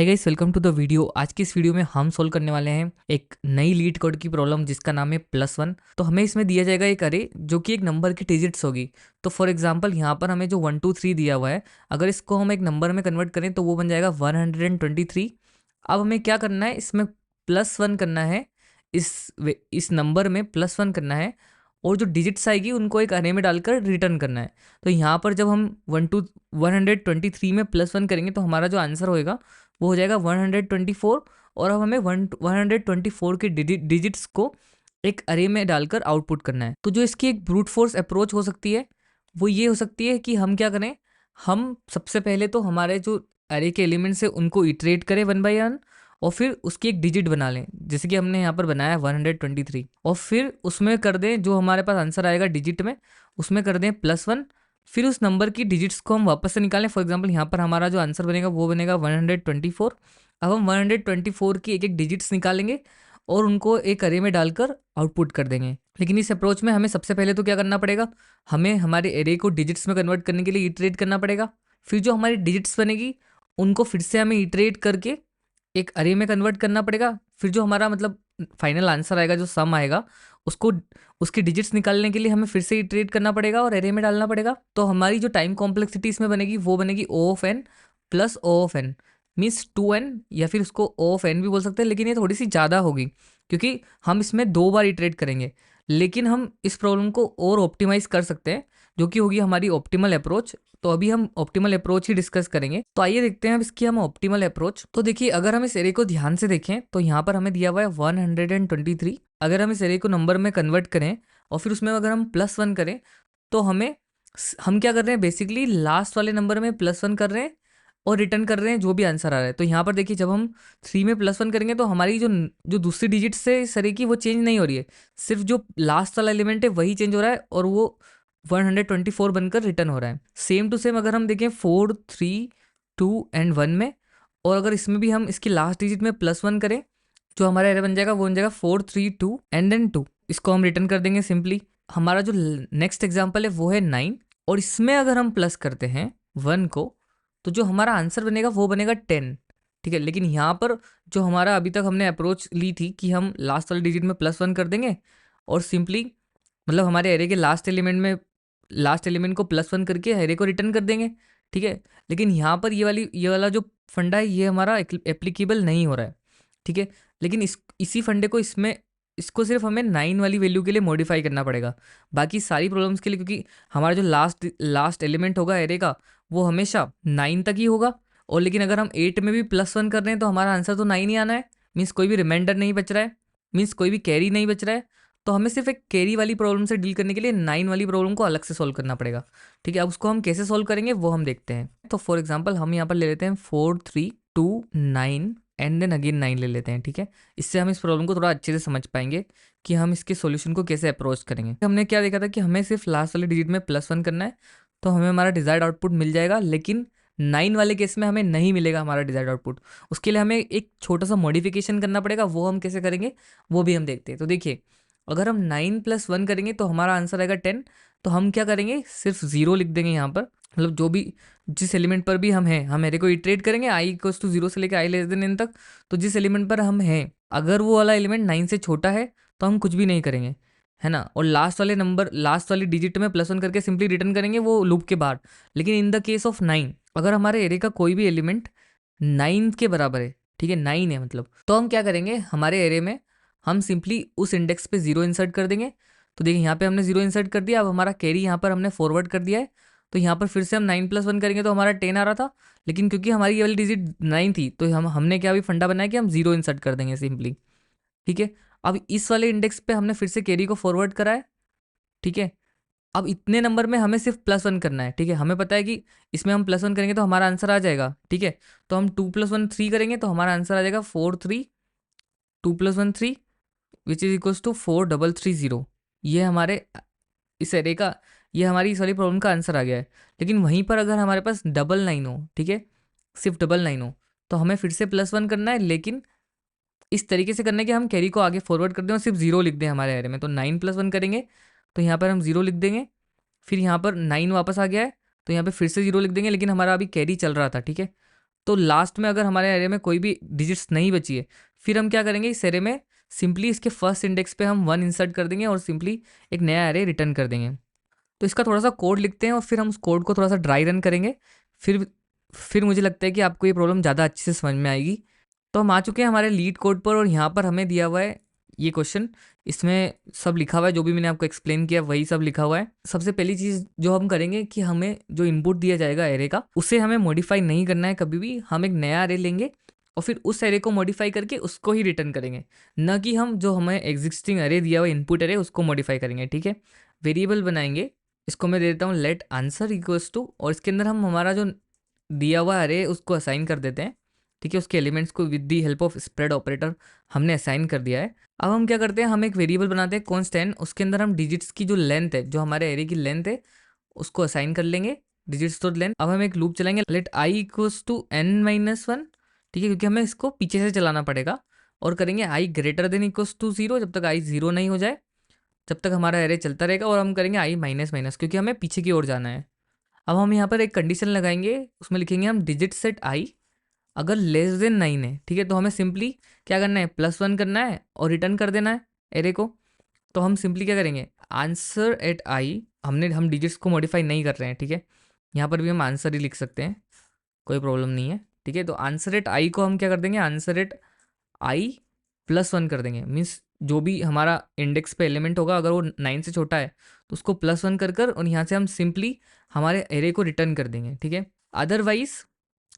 Hi guys, welcome to the video. आज की इस वीडियो में हम सोल्व करने वाले हैं एक नई लीड कोड की प्रॉब्लम जिसका नाम है +1। तो हमें इसमें दिया जाएगा एक अरे जो कि एक नंबर की डिजिट्स होगी। तो फॉर एग्जांपल यहाँ पर हमें जो 1 2 3 दिया हुआ है, अगर इसको हम एक नंबर में कन्वर्ट करें तो वो बन जाएगा 123। अब हमें क्या करना है, इसमें +1 करना है, इस नंबर में +1 करना है और जो डिजिट्स आएगी उनको एक अरे में डालकर रिटर्न करना है। तो यहाँ पर जब हम 123 में +1 करेंगे तो हमारा जो आंसर होएगा वो हो जाएगा 124। और अब हमें 124 के डिजिट्स को एक अरे में डालकर आउटपुट करना है। तो जो इसकी एक ब्रूट फोर्स अप्रोच हो सकती है वो ये हो सकती है कि हम क्या करें, हम सबसे पहले तो हमारे जो अरे के एलिमेंट्स है उनको इटरेट करें 1/1 और फिर उसकी एक डिजिट बना लें, जैसे कि हमने यहाँ पर बनाया 123, और फिर उसमें कर दें जो हमारे पास आंसर आएगा डिजिट में, उसमें कर दें +1। फिर उस नंबर की डिजिट्स को हम वापस से निकालें। फॉर एग्जांपल यहाँ पर हमारा जो आंसर बनेगा वो बनेगा 124। अब हम 124 की एक एक डिजिट्स निकालेंगे और उनको एक अरे में डालकर आउटपुट कर देंगे। लेकिन इस अप्रोच में हमें सबसे पहले तो क्या करना पड़ेगा, हमें हमारे एरे को डिजिट्स में कन्वर्ट करने के लिए इटरेट करना पड़ेगा। फिर जो हमारी डिजिट्स बनेगी उनको फिर से हमें इटरेट करके एक अरे में कन्वर्ट करना पड़ेगा। फिर जो हमारा मतलब फाइनल आंसर आएगा, जो सम आएगा, उसको उसकी डिजिट्स निकालने के लिए हमें फिर से इटरेट करना पड़ेगा और एरे में डालना पड़ेगा। तो हमारी जो टाइम कॉम्प्लेक्सिटी इसमें बनेगी वो बनेगी O of n plus O of n means 2n, या फिर उसको O ऑफ n भी बोल सकते हैं, लेकिन ये थोड़ी सी ज़्यादा होगी क्योंकि हम इसमें 2 बार इटरेट करेंगे। लेकिन हम इस प्रॉब्लम को और ऑप्टिमाइज कर सकते हैं जो कि होगी हमारी ऑप्टिमल अप्रोच। तो अभी हम ऑप्टिमल अप्रोच ही डिस्कस करेंगे। तो आइए देखते हैं अब इसकी हम ऑप्टिमल अप्रोच। तो देखिए, अगर हम इस एरे को ध्यान से देखें तो यहाँ पर हमें दिया हुआ है 123। अगर हम इस एरे को नंबर में कन्वर्ट करें और फिर उसमें अगर हम +1 करें तो हम क्या कर रहे हैं, बेसिकली लास्ट वाले नंबर में +1 कर रहे हैं और रिटर्न कर रहे हैं जो भी आंसर आ रहा है। तो यहाँ पर देखिए, जब हम 3 में +1 करेंगे तो हमारी जो जो दूसरी डिजिट से इस एरे की वो चेंज नहीं हो रही है, सिर्फ जो लास्ट वाला एलिमेंट है वही चेंज हो रहा है और वो 124 बनकर रिटर्न हो रहा है। सेम टू सेम अगर हम देखें 4 3 2 एंड 1 में, और अगर इसमें भी हम इसकी लास्ट डिजिट में +1 करें, जो हमारा एरे बन जाएगा वो बन जाएगा 4 3 2 एंड देन 2। इसको हम रिटर्न कर देंगे सिंपली। हमारा जो नेक्स्ट एग्जाम्पल है वो है 9, और इसमें अगर हम प्लस करते हैं 1 को तो जो हमारा आंसर बनेगा वो बनेगा 10। ठीक है, लेकिन यहाँ पर जो हमारा अभी तक हमने अप्रोच ली थी कि हम लास्ट वाली डिजिट में +1 कर देंगे और सिंपली मतलब हमारे एरे के लास्ट एलिमेंट को +1 करके एरे को रिटर्न कर देंगे। ठीक है, लेकिन यहाँ पर ये वाला जो फंडा है ये हमारा एप्लीकेबल नहीं हो रहा है। ठीक है, लेकिन इसी फंडे को इसको सिर्फ हमें 9 वाली वैल्यू के लिए मॉडिफाई करना पड़ेगा। बाकी सारी प्रॉब्लम्स के लिए, क्योंकि हमारा जो लास्ट एलिमेंट होगा एरे का वो हमेशा 9 तक ही होगा। और लेकिन अगर हम 8 में भी +1 कर रहे हैं तो हमारा आंसर तो 9 ही आना है। मीन्स कोई भी रिमाइंडर नहीं बच रहा है, मीन्स कोई भी कैरी नहीं बच रहा है। तो हमें सिर्फ एक कैरी वाली प्रॉब्लम से डील करने के लिए 9 वाली प्रॉब्लम को अलग से सॉल्व करना पड़ेगा। ठीक है, अब उसको हम कैसे सॉल्व करेंगे वो हम देखते हैं। तो फॉर एग्जांपल हम यहाँ पर ले लेते हैं 4 3 2 9 एंड देन अगेन 9 ले लेते हैं। ठीक है, इससे हम इस प्रॉब्लम को थोड़ा अच्छे से समझ पाएंगे कि हम इसके सॉल्यूशन को कैसे अप्रोच करेंगे। हमने क्या देखा था कि हमें सिर्फ लास्ट वाली डिजिट में +1 करना है तो हमें हमारा डिजायर्ड आउटपुट मिल जाएगा, लेकिन 9 वाले केस में हमें नहीं मिलेगा हमारा डिजायर्ड आउटपुट। उसके लिए हमें एक छोटा सा मॉडिफिकेशन करना पड़ेगा, वो हम कैसे करेंगे वो भी हम देखते हैं। तो देखिए, अगर हम 9 + 1 करेंगे तो हमारा आंसर आएगा 10। तो हम क्या करेंगे, सिर्फ 0 लिख देंगे यहाँ पर, मतलब जो भी जिस एलिमेंट पर भी हम हैं हम एरे को इटरेट करेंगे i = 0 से लेकर i<n तक। तो जिस एलिमेंट पर हम हैं अगर वो वाला एलिमेंट 9 से छोटा है तो हम कुछ भी नहीं करेंगे, है ना। और लास्ट वाली डिजिट में +1 करके सिंपली रिटर्न करेंगे वो लूप के बाद। लेकिन इन द केस ऑफ 9, अगर हमारे एरे का कोई भी एलिमेंट 9 के बराबर है, ठीक है 9 है मतलब, तो हम क्या करेंगे, हमारे एरे में हम सिंपली उस इंडेक्स पे 0 इंसर्ट कर देंगे। तो देखिए यहाँ पे हमने 0 इंसर्ट कर दिया। अब हमारा कैरी यहाँ पर हमने फॉरवर्ड कर दिया है। तो यहाँ पर फिर से हम 9 + 1 करेंगे तो हमारा 10 आ रहा था, लेकिन क्योंकि हमारी ये वाली डिजिट 9 थी तो हमने क्या अभी फंडा बनाया कि हम 0 इंसर्ट कर देंगे सिंपली। ठीक है, अब इस वाले इंडेक्स पे हमने फिर से कैरी को फॉरवर्ड करा है। ठीक है, अब इतने नंबर में हमें सिर्फ +1 करना है। ठीक है, हमें पता है कि इसमें हम +1 करेंगे तो हमारा आंसर आ जाएगा। ठीक है, तो हम 2 + 1 3 करेंगे तो हमारा आंसर आ जाएगा 4 3 2 + 1 3 विच इज इक्वल्स टू 4330। ये हमारे इस एरे का, ये हमारी इस वाली प्रॉब्लम का आंसर आ गया है। लेकिन वहीं पर अगर हमारे पास 999 हो, ठीक है सिर्फ 999 हो, तो हमें फिर से +1 करना है, लेकिन इस तरीके से करना है कि हम कैरी को आगे फॉरवर्ड कर दें और सिर्फ 0 लिख दें हमारे एरे में। तो 9 + 1 करेंगे तो यहाँ पर हम 0 लिख देंगे। फिर यहाँ पर 9 वापस आ गया है तो यहाँ पे फिर से 0 लिख देंगे, लेकिन हमारा अभी कैरी चल रहा था। ठीक है, तो लास्ट में अगर हमारे एरे में कोई भी डिजिट्स नहीं बची है, फिर हम क्या करेंगे, इस एरे में सिंपली इसके फर्स्ट इंडेक्स पे हम 1 इंसर्ट कर देंगे और सिंपली एक नया एरे रिटर्न कर देंगे। तो इसका थोड़ा सा कोड लिखते हैं और फिर हम उस कोड को थोड़ा सा ड्राई रन करेंगे। फिर फिर मुझे लगता है कि आपको ये प्रॉब्लम ज़्यादा अच्छे से समझ में आएगी। तो हम आ चुके हैं हमारे लीड कोड पर और यहाँ पर हमें दिया हुआ है ये क्वेश्चन। इसमें सब लिखा हुआ है, जो भी मैंने आपको एक्सप्लेन किया वही सब लिखा हुआ है। सबसे पहली चीज़ जो हम करेंगे कि हमें जो इनपुट दिया जाएगा एरे का, उसे हमें मॉडिफाई नहीं करना है कभी भी। हम एक नया एरे लेंगे और फिर उस एरे को मॉडिफाई करके उसको ही रिटर्न करेंगे, न कि हम जो हमें एग्जिस्टिंग एरे दिया हुआ इनपुट एरे उसको मॉडिफाई करेंगे। ठीक है, वेरिएबल बनाएंगे, इसको मैं दे देता हूँ लेट आंसर इक्वल्स टू, और इसके अंदर हम हमारा जो दिया हुआ अरे उसको असाइन कर देते हैं। ठीक है, उसके एलिमेंट्स को with the help of spread operator हमने असाइन कर दिया है। अब हम क्या करते हैं, हम एक वेरिएबल बनाते हैं कॉन्स्टेंट, उसके अंदर हम डिजिट्स की जो लेंथ है, जो हमारे एरे की लेंथ है, उसको असाइन कर लेंगे डिजिट्स तो लेंथ। अब हम एक लूप चलाएंगे late I equals to n-1। ठीक है, क्योंकि हमें इसको पीछे से चलाना पड़ेगा, और करेंगे आई ग्रेटर देन इक्वल्स टू 0 जब तक आई 0 नहीं हो जाए, जब तक हमारा एरे चलता रहेगा। और हम करेंगे आई माइनस माइनस, क्योंकि हमें पीछे की ओर जाना है। अब हम यहाँ पर एक कंडीशन लगाएंगे, उसमें लिखेंगे हम डिजिट सेट आई अगर लेस देन 9 है। ठीक है, तो हमें सिंपली क्या करना है, +1 करना है और रिटर्न कर देना है एरे को। तो हम सिंपली क्या करेंगे, आंसर एट आई, हम डिजिट्स को मॉडिफाई नहीं कर रहे हैं। ठीक है, यहाँ पर भी हम आंसर ही लिख सकते हैं, कोई प्रॉब्लम नहीं है। ठीक है, तो आंसर एट आई को हम क्या कर देंगे, आंसर एट आई +1 कर देंगे। मीन्स जो भी हमारा इंडेक्स पे एलिमेंट होगा, अगर वो 9 से छोटा है तो उसको +1 कर कर, और यहाँ से हम सिंपली हमारे एरे को रिटर्न कर देंगे। ठीक है, अदरवाइज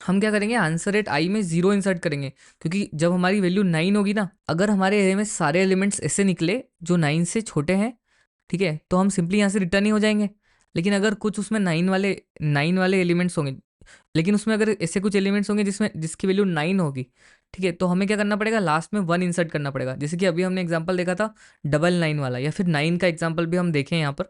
हम क्या करेंगे, आंसर एट आई में 0 इंसर्ट करेंगे, क्योंकि जब हमारी वैल्यू 9 होगी ना, अगर हमारे एरे में सारे एलिमेंट्स ऐसे निकले जो 9 से छोटे हैं, ठीक है, तो हम सिंपली यहाँ से रिटर्न ही हो जाएंगे। लेकिन अगर कुछ उसमें 9 वाले एलिमेंट्स होंगे, लेकिन उसमें अगर ऐसे कुछ एलिमेंट्स होंगे जिसकी वैल्यू 9 होगी, ठीक है, तो हमें क्या करना पड़ेगा, लास्ट में 1 इंसर्ट करना पड़ेगा। जैसे कि अभी हमने एग्जांपल देखा था 999 वाला, या फिर 9 का एग्जांपल भी हम देखें यहाँ पर।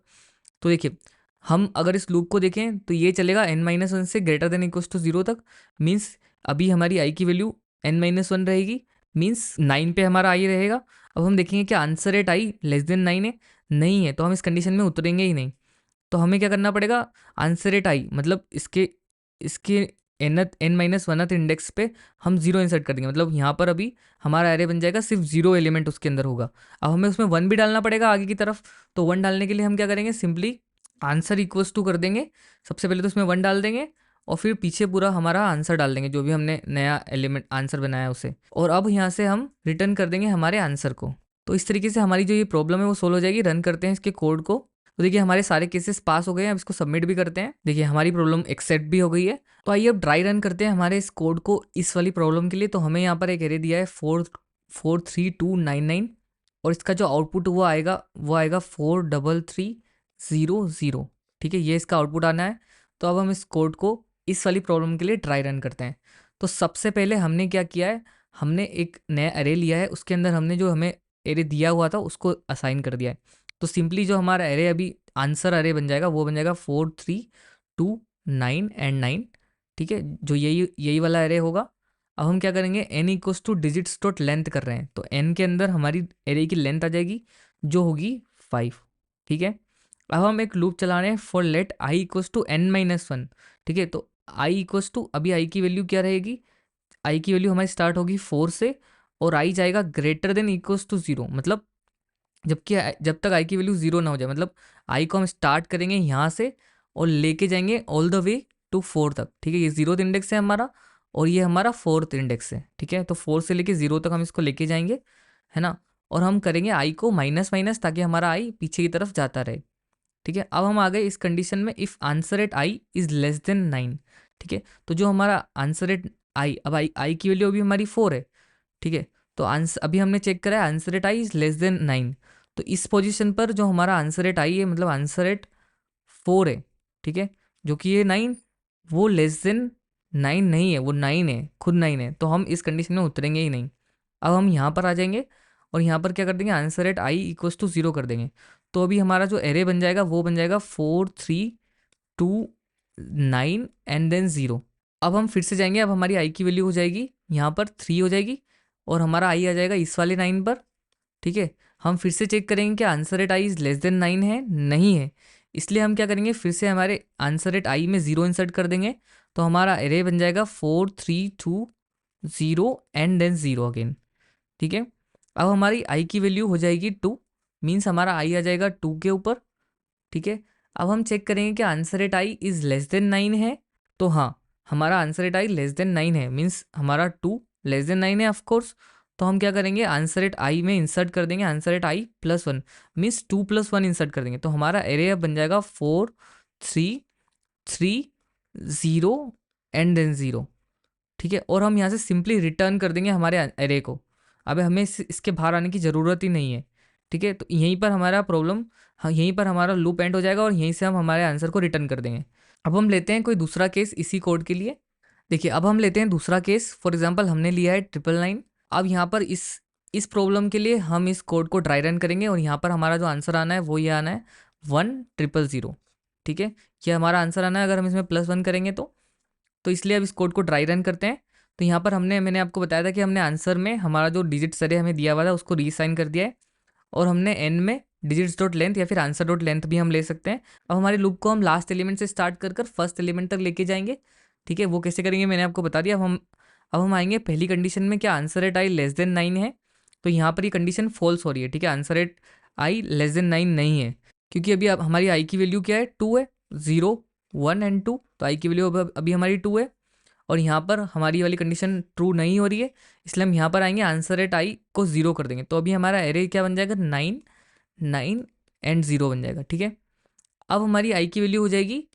तो देखिए, हम अगर इस लूप को देखें तो ये चलेगा n-1 से ग्रेटर देन इक्वल्स टू 0 तक। मीन्स अभी हमारी आई की वैल्यू n-1 रहेगी, मीन्स 9 पे हमारा आई रहेगा। अब हम देखेंगे कि answer at i less than 9 है, नहीं है, तो हम इस कंडीशन में उतरेंगे ही नहीं। तो हमें क्या करना पड़ेगा, आंसर एट आई मतलब इसके इसके n-1 इंडेक्स पे हम 0 इंसर्ट कर देंगे। मतलब यहाँ पर अभी हमारा एरे बन जाएगा, सिर्फ 0 एलिमेंट उसके अंदर होगा। अब हमें उसमें 1 भी डालना पड़ेगा आगे की तरफ। तो 1 डालने के लिए हम क्या करेंगे, सिंपली आंसर इक्वल्स टू कर देंगे। सबसे पहले तो इसमें 1 डाल देंगे और फिर पीछे पूरा हमारा आंसर डाल देंगे, जो भी हमने नया एलिमेंट आंसर बनाया उसे। और अब यहाँ से हम रिटर्न कर देंगे हमारे आंसर को। तो इस तरीके से हमारी जो ये प्रॉब्लम है वो सोल्व हो जाएगी। रन करते हैं इसके कोड को। तो देखिए, हमारे सारे केसेस पास हो गए हैं। अब इसको सबमिट भी करते हैं। देखिए, हमारी प्रॉब्लम एक्सेप्ट भी हो गई है। तो आइए अब ड्राई रन करते हैं हमारे इस कोड को इस वाली प्रॉब्लम के लिए। तो हमें यहाँ पर एक एरे दिया है 43299, और इसका जो आउटपुट वो आएगा 43300। ठीक है, ये इसका आउटपुट आना है। तो अब हम इस कोड को इस वाली प्रॉब्लम के लिए ट्राई रन करते हैं। तो सबसे पहले हमने क्या किया है, हमने एक नया एरे लिया है, उसके अंदर हमने जो हमें एरे दिया हुआ था उसको असाइन कर दिया है। तो सिंपली जो हमारा एरे अभी आंसर एरे बन जाएगा वो बन जाएगा 432 9 एंड 9। ठीक है, जो यही वाला एरे होगा। अब हम क्या करेंगे, n equals two digits dot length कर रहे हैं, तो n के अंदर हमारी एरे की लेंथ आ जाएगी जो होगी 5। ठीक है, अब हम एक लूप चला रहे हैं for let i equals to n-1। ठीक है, तो i इक्वल्स टू, अभी i की वैल्यू क्या रहेगी, i की वैल्यू हमारी स्टार्ट होगी 4 से, और i जाएगा ग्रेटर देन इक्वल्स टू 0। मतलब जब तक i की वैल्यू 0 ना हो जाए, मतलब i को हम स्टार्ट करेंगे यहाँ से और लेके जाएंगे ऑल द वे टू 4 तक। ठीक है, ये 0th इंडेक्स है हमारा और ये हमारा 4th इंडेक्स है। ठीक है, तो 4 से लेके 0 तक हम इसको लेके जाएंगे, है ना। और हम करेंगे i को माइनस माइनस, ताकि हमारा i पीछे की तरफ जाता रहे। ठीक है, अब हम आ गए इस कंडीशन में, if answer at i is less than 9। ठीक है, तो जो हमारा आंसर एट आई, अब आई की वैल्यू अभी हमारी 4 है। ठीक है, तो आंसर अभी हमने चेक करा है answer at i is less than 9। तो इस पोजीशन पर जो हमारा आंसर एट आई है, मतलब आंसर एट 4 है। ठीक है, जो कि ये 9 वो लेस देन 9 नहीं है, वो 9 है, खुद 9 है, तो हम इस कंडीशन में उतरेंगे ही नहीं। अब हम यहाँ पर आ जाएंगे और यहाँ पर क्या कर देंगे, answer at i equals to 0 कर देंगे। तो अभी हमारा जो एरे बन जाएगा वो बन जाएगा 432 9 एंड देन 0। अब हम फिर से जाएंगे, अब हमारी आई की वैल्यू हो जाएगी यहाँ पर 3 हो जाएगी, और हमारा आई आ जाएगा इस वाले 9 पर। ठीक है, हम फिर से चेक करेंगे कि answer at i is less than 9 है, नहीं है। इसलिए हम क्या करेंगे, फिर से हमारे आंसर एट आई में 0 इंसर्ट कर देंगे। तो हमारा एरे बन जाएगा 4 3 2 0 एंड देन 0 अगेन। ठीक है, अब हमारी आई की वैल्यू हो जाएगी 2, मीन्स हमारा आई आ जाएगा 2 के ऊपर। ठीक है, अब हम चेक करेंगे कि answer at i is less than 9 है। तो हाँ, हमारा answer at i less than 9 है, मीन्स हमारा 2 लेस देन 9 है ऑफकोर्स। तो हम क्या करेंगे, आंसर एट आई में इंसर्ट कर देंगे answer at I plus 1, means 2 + 1 insert कर देंगे। तो हमारा एरे अब बन जाएगा 4 3 3 0 एंड देन 0। ठीक है, और हम यहाँ से सिंपली रिटर्न कर देंगे हमारे एरे को। अब हमें इसके बाहर आने की ज़रूरत ही नहीं है। ठीक है, तो यहीं पर हमारा प्रॉब्लम, हाँ यहीं पर हमारा लूप एंड हो जाएगा और यहीं से हम हमारे आंसर को रिटर्न कर देंगे। अब हम लेते हैं कोई दूसरा केस इसी कोड के लिए। देखिए, अब हम लेते हैं दूसरा केस। फॉर एग्जांपल हमने लिया है 999। अब यहाँ पर इस प्रॉब्लम के लिए हम इस कोड को ड्राई रन करेंगे और यहाँ पर हमारा जो आंसर आना है वो ये आना है 1000। ठीक है, ये हमारा आंसर आना है अगर हम इसमें +1 करेंगे तो इसलिए अब इस कोड को ड्राई रन करते हैं। तो यहाँ पर मैंने आपको बताया था कि हमने आंसर में हमारा जो डिजिट्स अरे हमें दिया हुआ था उसको रीसाइन कर दिया है, और हमने एन में डिजिट्स डॉट लेंथ या फिर आंसर डॉट लेंथ भी हम ले सकते हैं। अब हमारे लूप को हम लास्ट एलिमेंट से स्टार्ट कर फर्स्ट एलिमेंट तक लेके जाएंगे। ठीक है, वो कैसे करेंगे मैंने आपको बता दिया। अब हम आएंगे पहली कंडीशन में, क्या answer at i less than 9 है। तो यहाँ पर ये कंडीशन फॉल्स हो रही है। ठीक है, answer at i less than 9 नहीं है, क्योंकि अभी अब हमारी आई की वैल्यू क्या है, 2 है, 0 1 एंड 2। तो आई की वैल्यू अभी हमारी 2 है, और यहाँ पर हमारी वाली कंडीशन ट्रू नहीं हो रही है, इसलिए हम यहाँ पर आएंगे आंसर एट आई को 0 कर देंगे। तो अभी हमारा एरे क्या बन जाएगा, 9 9 एंड 0 बन जाएगा। ठीक है, अब हमारी आई की वैल्यू हो जाएगी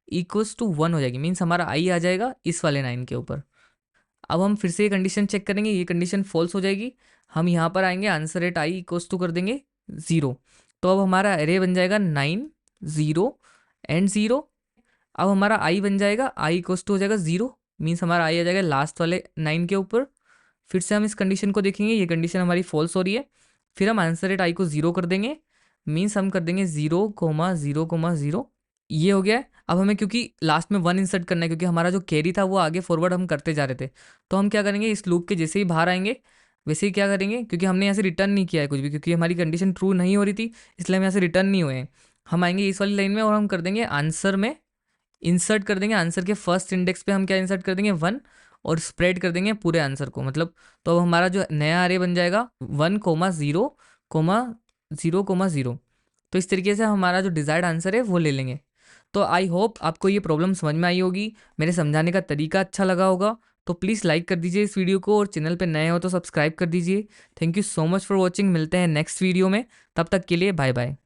इक्वल्स टू 1 हो जाएगी, मीन्स हमारा आई आ जाएगा इस वाले 9 के ऊपर। अब हम फिर से ये कंडीशन चेक करेंगे, ये कंडीशन फॉल्स हो जाएगी। हम यहाँ पर आएंगे answer at i equals to कर देंगे 0। तो अब हमारा एरे बन जाएगा 9 0 एंड 0। अब हमारा आई बन जाएगा आई इक्वल्स टू हो जाएगा 0, मीन्स हमारा आई आ जाएगा लास्ट वाले 9 के ऊपर। फिर से हम इस कंडीशन को देखेंगे, ये कंडीशन हमारी फॉल्स हो रही है। फिर हम आंसर एट आई को 0 कर देंगे, मीन्स हम कर देंगे 0,0,0। ये हो गया है। अब हमें क्योंकि लास्ट में 1 इंसर्ट करना है, क्योंकि हमारा जो कैरी था वो आगे फॉरवर्ड हम करते जा रहे थे, तो हम क्या करेंगे, इस लूप के जैसे ही बाहर आएंगे वैसे ही क्या करेंगे, क्योंकि हमने यहाँ से रिटर्न नहीं किया है कुछ भी, क्योंकि हमारी कंडीशन ट्रू नहीं हो रही थी, इसलिए हम यहाँ से रिटर्न नहीं हुए हैं। हम आएंगे इस वाली लाइन में और हम कर देंगे आंसर में इंसर्ट कर देंगे, आंसर के फर्स्ट इंडेक्स पे हम क्या इंसर्ट कर देंगे 1, और स्प्रेड कर देंगे पूरे आंसर को, मतलब। तो अब हमारा जो नया अरे बन जाएगा 1,0,0,0। तो इस तरीके से हमारा जो डिज़ायर्ड आंसर है वो ले लेंगे। तो आई होप आपको ये प्रॉब्लम समझ में आई होगी, मेरे समझाने का तरीका अच्छा लगा होगा। तो प्लीज़ लाइक कर दीजिए इस वीडियो को, और चैनल पे नए हो तो सब्सक्राइब कर दीजिए। Thank you so much for watching, मिलते हैं नेक्स्ट वीडियो में, तब तक के लिए बाय बाय।